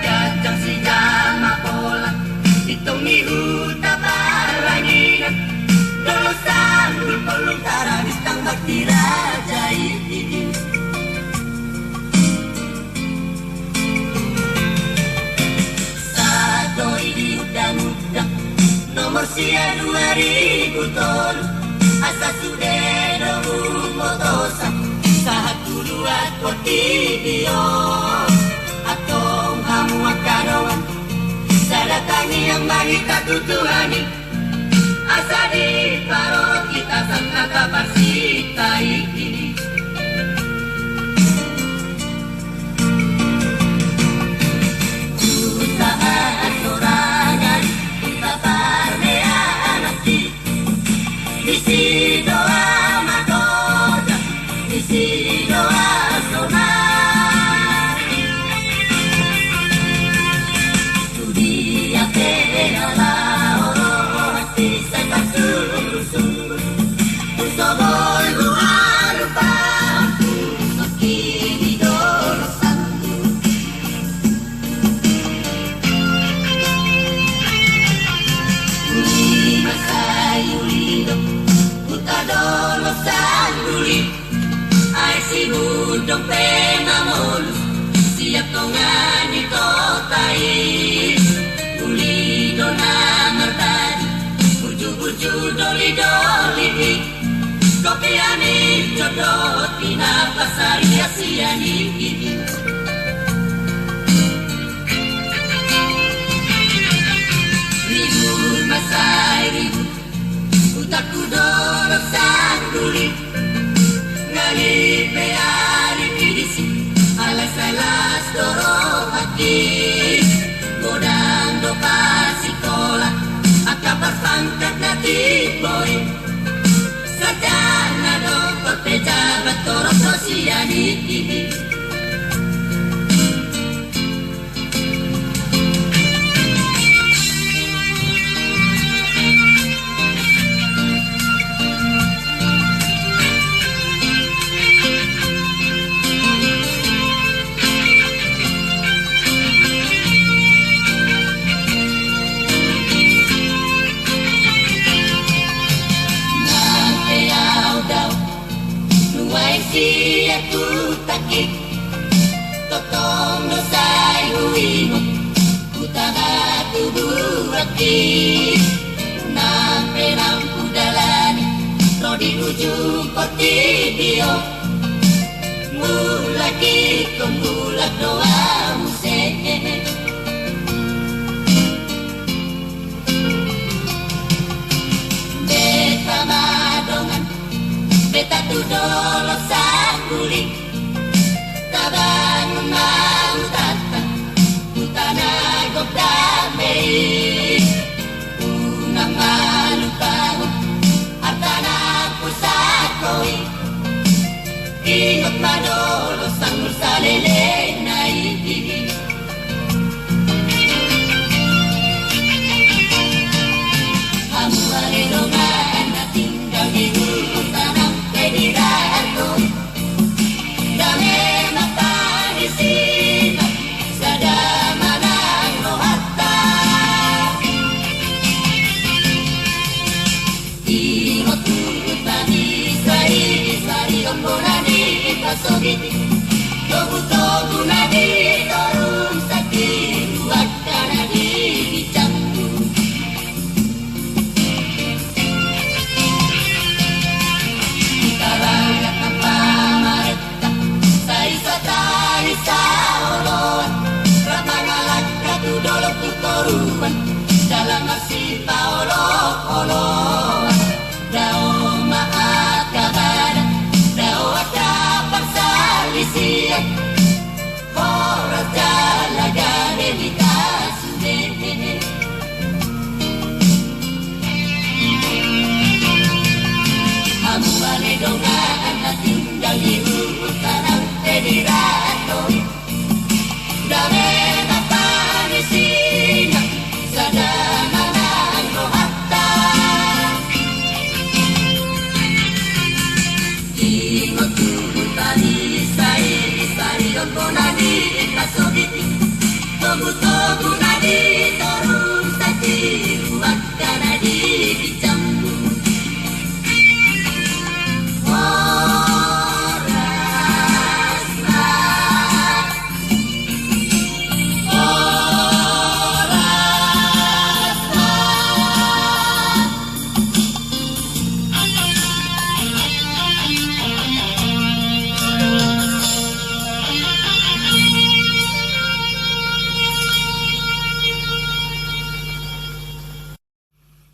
kacang si jama pola itong nihuta paranginan dolosan bulpolong tarabis tang bakti raja ini satu ini muda-muda nomor sia 2000 ton asa sudah nemu motosa satu dua video atong hamu akaroan sadatangi yang bagi katutuhani asa di paro kita sang kabar sita ini usahaan sorangan kabar mea anasi isi doa makoda isi doa sona dunia terala orang hati saya sungguh-sungguh usobol luar bangku sekini dorosan lima sayulido puta dorosan duli ay si budong penamolus siap tongan ito tayo ulido na martadi buju-buju doli-doli kopi ani jodoh pinapasari asiani ribut masai ribut utaku dorok sanduli ngali peari pidisi alas-alas dorong hati godang do pasikola akabar pangkat nati boy sadana do pejabat dorong sosiani si aku takik totong dosai huimo utara tubuh hati nampe nampu dalani rodi ujung poti dio mulaki kembulak doa museng beta madongan beta tu dolok sangguli tabang mau datang utana gok damai unang malu kamu artana pusakoi ingot madolo sangur salele nai kamu aledongan na tinggal di hutan Diratu dame mata di sini sada manang rohata imot tani sari sari ombonani pasogiti